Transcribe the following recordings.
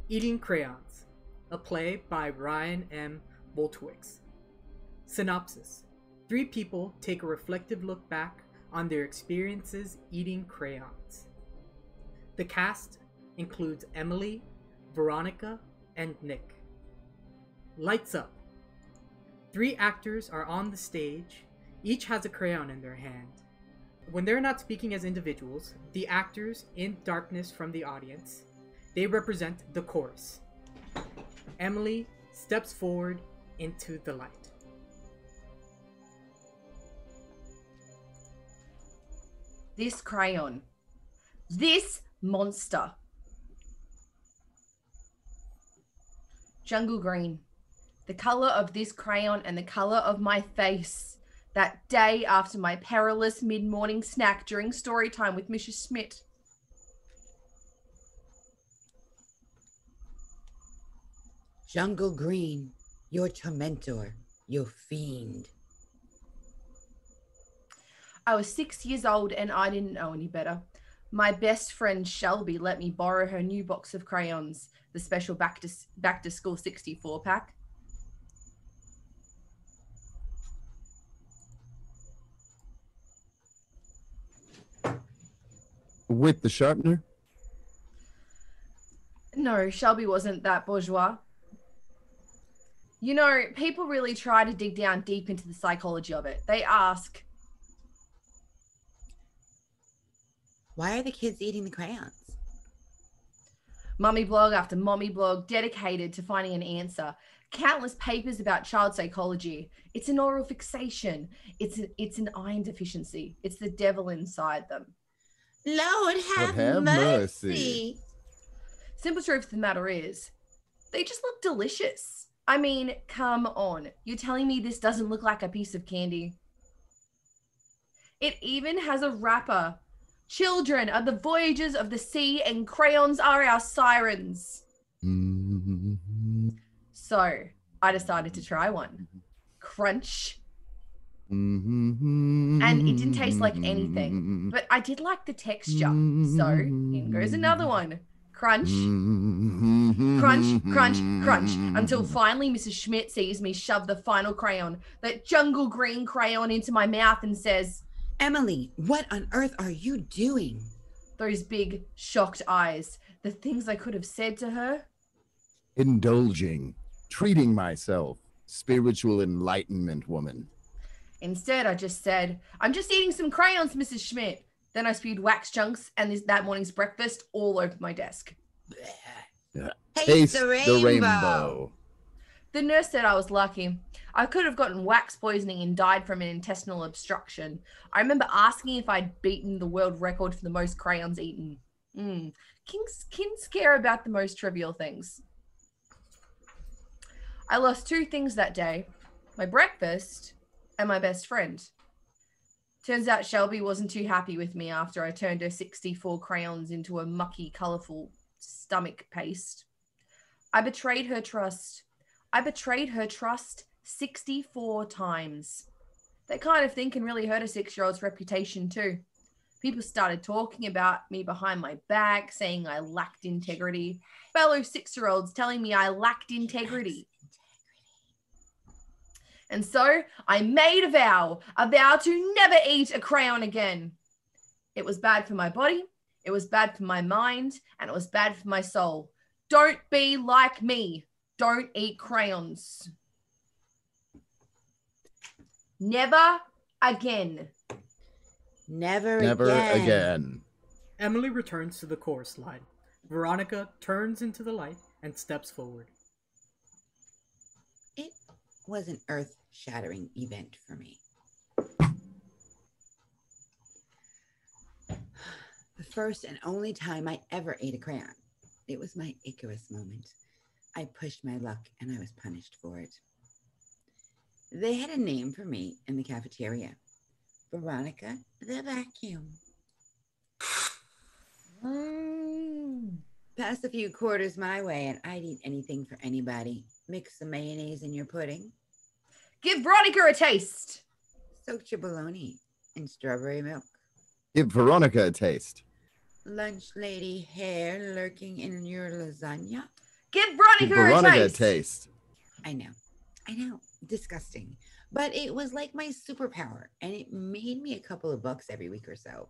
Eating Crayons, a play by Ryan M. Bultrowicz. Synopsis: Three people take a reflective look back on their experiences eating crayons. The cast includes Emily, Veronica, and Nick. Lights up. Three actors are on the stage. Each has a crayon in their hand. When they're not speaking as individuals, the actors, in darkness from the audience, they represent the chorus. Emily steps forward into the light. This crayon. This monster. Jungle green. The color of this crayon and the color of my face. That day after my perilous mid-morning snack during story time with Mrs. Schmidt. Jungle green, your tormentor, your fiend. I was 6 years old and I didn't know any better. My best friend Shelby let me borrow her new box of crayons, the special back to school 64 pack. With the sharpener? No, Shelby wasn't that bourgeois. You know, people really try to dig down deep into the psychology of it. They ask, why are the kids eating the crayons? Mummy blog after mommy blog dedicated to finding an answer. Countless papers about child psychology. It's an oral fixation. It's an iron deficiency. It's the devil inside them. Lord have mercy. Simple truth of the matter is, they just look delicious. I mean, come on. You're telling me this doesn't look like a piece of candy? It even has a wrapper. Children are the voyagers of the sea and crayons are our sirens. Mm-hmm. So I decided to try one. Crunch. Mm-hmm. And it didn't taste like anything, but I did like the texture. So in goes another one. Crunch, crunch, crunch, crunch, until finally Mrs. Schmidt sees me shove the final crayon, that jungle green crayon, into my mouth and says, Emily, what on earth are you doing? Those big, shocked eyes, the things I could have said to her. Indulging, treating myself, spiritual enlightenment woman. Instead, I just said, I'm just eating some crayons, Mrs. Schmidt. Then I spewed wax chunks and that morning's breakfast all over my desk. Taste the rainbow. The nurse said I was lucky. I could have gotten wax poisoning and died from an intestinal obstruction. I remember asking if I'd beaten the world record for the most crayons eaten. Kids care about the most trivial things. I lost two things that day, my breakfast and my best friend. Turns out Shelby wasn't too happy with me after I turned her 64 crayons into a mucky, colourful stomach paste. I betrayed her trust. 64 times. That kind of thing can really hurt a 6-year-old's reputation too. People started talking about me behind my back, saying I lacked integrity. Fellow 6-year-olds telling me I lacked integrity. And so I made a vow to never eat a crayon again. It was bad for my body, it was bad for my mind, and it was bad for my soul. Don't be like me. Don't eat crayons. Never again. Never again. Emily returns to the chorus line. Veronica turns into the light and steps forward. It was an earth-shattering event for me. The first and only time I ever ate a crayon. It was my Icarus moment. I pushed my luck and I was punished for it. They had a name for me in the cafeteria. Veronica the Vacuum. Pass a few quarters my way and I'd eat anything for anybody. Mix some mayonnaise in your pudding. Give Veronica a taste. Soak your bologna in strawberry milk. Give Veronica a taste. Lunch lady hair lurking in your lasagna. Give Veronica a Veronica taste. taste. I know, disgusting. But it was like my superpower, and it made me a couple of bucks every week or so.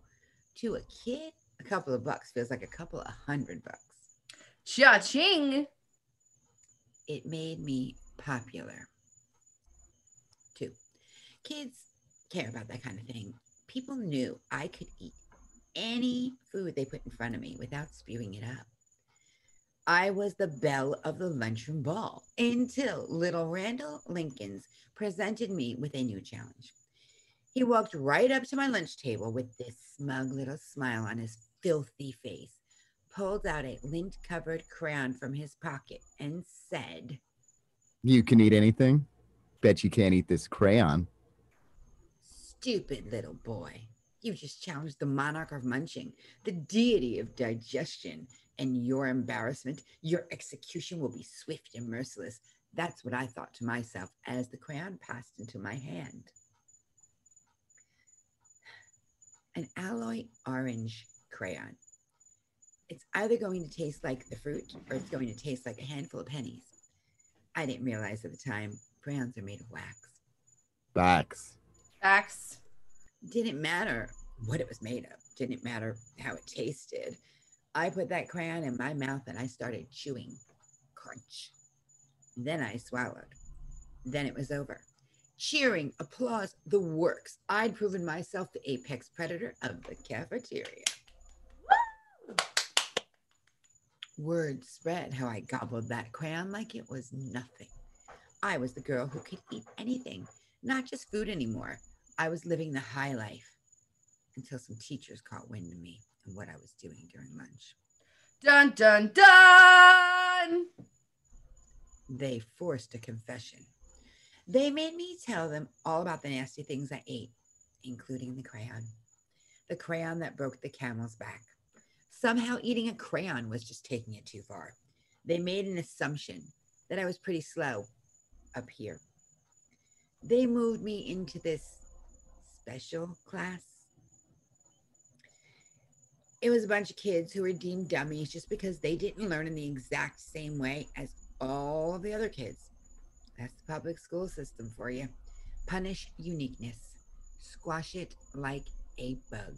To a kid, a couple of bucks feels like a couple of $100. Cha-ching. It made me popular. 2, kids care about that kind of thing. People knew I could eat any food they put in front of me without spewing it up. I was the belle of the lunchroom ball until little Randall Lincolns presented me with a new challenge. He walked right up to my lunch table with this smug little smile on his filthy face, pulled out a lint-covered crayon from his pocket, and said, You can eat anything? Bet you can't eat this crayon. Stupid little boy. You just challenged the monarch of munching, the deity of digestion, and your embarrassment, your execution will be swift and merciless. That's what I thought to myself as the crayon passed into my hand. An alloy orange crayon. It's either going to taste like the fruit or it's going to taste like a handful of pennies. I didn't realize at the time crayons are made of wax. Facts. Facts. Didn't matter what it was made of. Didn't matter how it tasted. I put that crayon in my mouth and I started chewing. Crunch. Then I swallowed. Then it was over. Cheering, applause, the works. I'd proven myself the apex predator of the cafeteria. Woo! Word spread how I gobbled that crayon like it was nothing. I was the girl who could eat anything, not just food anymore. I was living the high life until some teachers caught wind of me and what I was doing during lunch. Dun, dun, dun! They forced a confession. They made me tell them all about the nasty things I ate, including the crayon. The crayon that broke the camel's back. Somehow eating a crayon was just taking it too far. They made an assumption that I was pretty slow up here. They moved me into this special class. It was a bunch of kids who were deemed dummies just because they didn't learn in the exact same way as all the other kids. That's the public school system for you. Punish uniqueness. Squash it like a bug.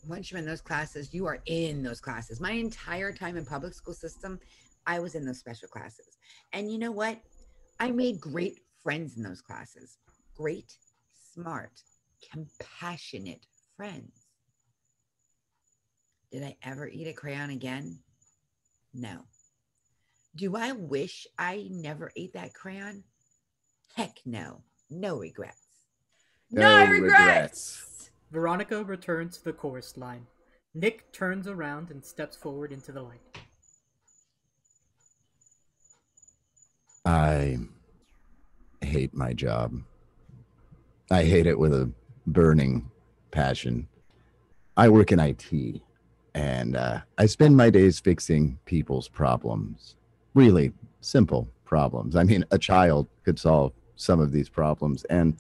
Once you're in those classes, you are in those classes. My entire time in public school system, I was in those special classes. And you know what? I made great friends in those classes. Great, smart, compassionate friends. Did I ever eat a crayon again? No. Do I wish I never ate that crayon? Heck no. No regrets. No regrets! Veronica returns to the chorus line. Nick turns around and steps forward into the light. I hate my job. I hate it with a burning passion. I work in IT, and I spend my days fixing people's problems. Really simple problems. I mean, a child could solve some of these problems. And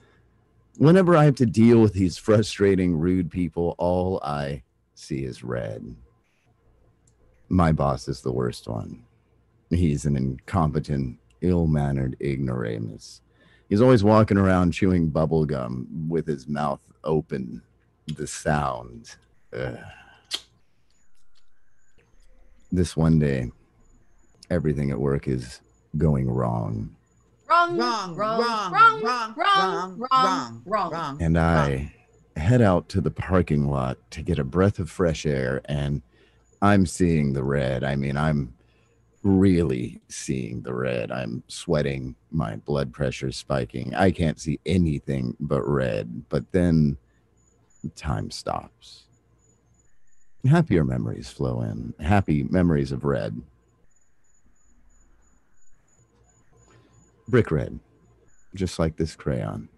whenever I have to deal with these frustrating, rude people, all I see is red. My boss is the worst one. He's an incompetent, ill-mannered ignoramus. He's always walking around chewing bubble gum with his mouth open. The sound. This one day, everything at work is going wrong. Wrong. And I head out to the parking lot to get a breath of fresh air, and I'm seeing the red. I mean, I'm really seeing the red. I'm sweating. My blood pressure's spiking. I can't see anything but red. But then time stops. Happier memories flow in. Happy memories of red. Brick red. Just like this crayon.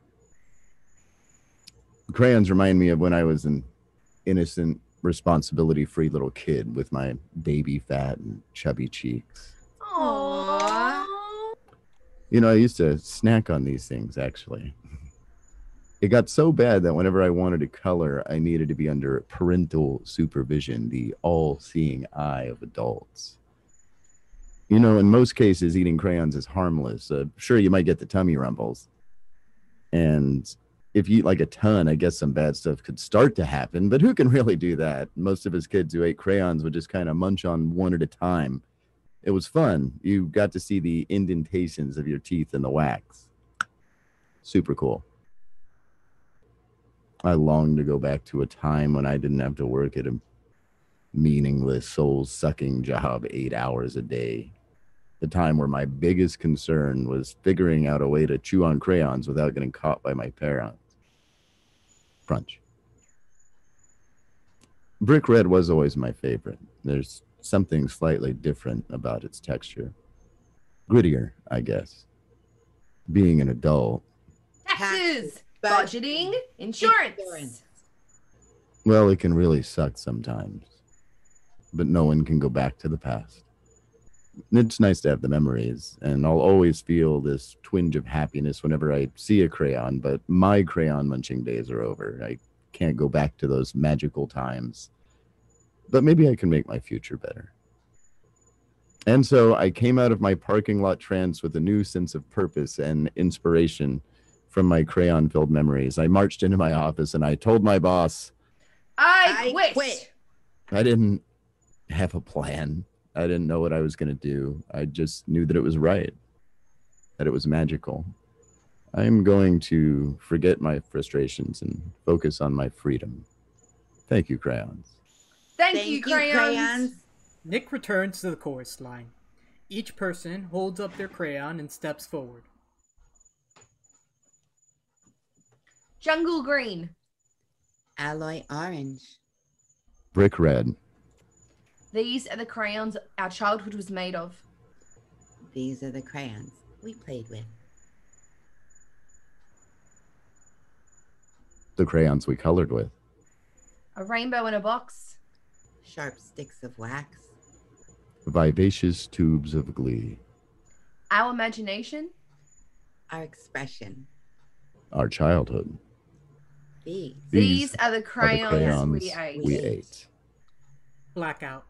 Crayons remind me of when I was an innocent, responsibility-free little kid with my baby fat and chubby cheeks. Aww. You know, I used to snack on these things, actually. It got so bad that whenever I wanted to color, I needed to be under parental supervision, the all-seeing eye of adults. You know, in most cases, eating crayons is harmless. Sure, you might get the tummy rumbles. And if you eat like a ton, I guess some bad stuff could start to happen, but who can really do that? Most of us kids who ate crayons would just kind of munch on one at a time. It was fun. You got to see the indentations of your teeth in the wax. Super cool. I long to go back to a time when I didn't have to work at a meaningless, soul-sucking job 8 hours a day. The time where my biggest concern was figuring out a way to chew on crayons without getting caught by my parents. Crunch. Brick red was always my favorite. There's something slightly different about its texture. Grittier, I guess. Being an adult. Taxes, budgeting, insurance. Well, it can really suck sometimes. But no one can go back to the past. It's nice to have the memories, and I'll always feel this twinge of happiness whenever I see a crayon, but my crayon munching days are over. I can't go back to those magical times. But maybe I can make my future better. And so I came out of my parking lot trance with a new sense of purpose and inspiration from my crayon-filled memories. I marched into my office and I told my boss, I quit. I didn't have a plan. I didn't know what I was going to do. I just knew that it was right, that it was magical. I'm going to forget my frustrations and focus on my freedom. Thank you, crayons. Thank you, crayons. Nick returns to the chorus line. Each person holds up their crayon and steps forward. Jungle green. Alloy orange. Brick red. These are the crayons our childhood was made of. These are the crayons we played with. The crayons we colored with. A rainbow in a box. Sharp sticks of wax. Vivacious tubes of glee. Our imagination. Our expression. Our childhood. These are the crayons, crayons we ate. Blackout.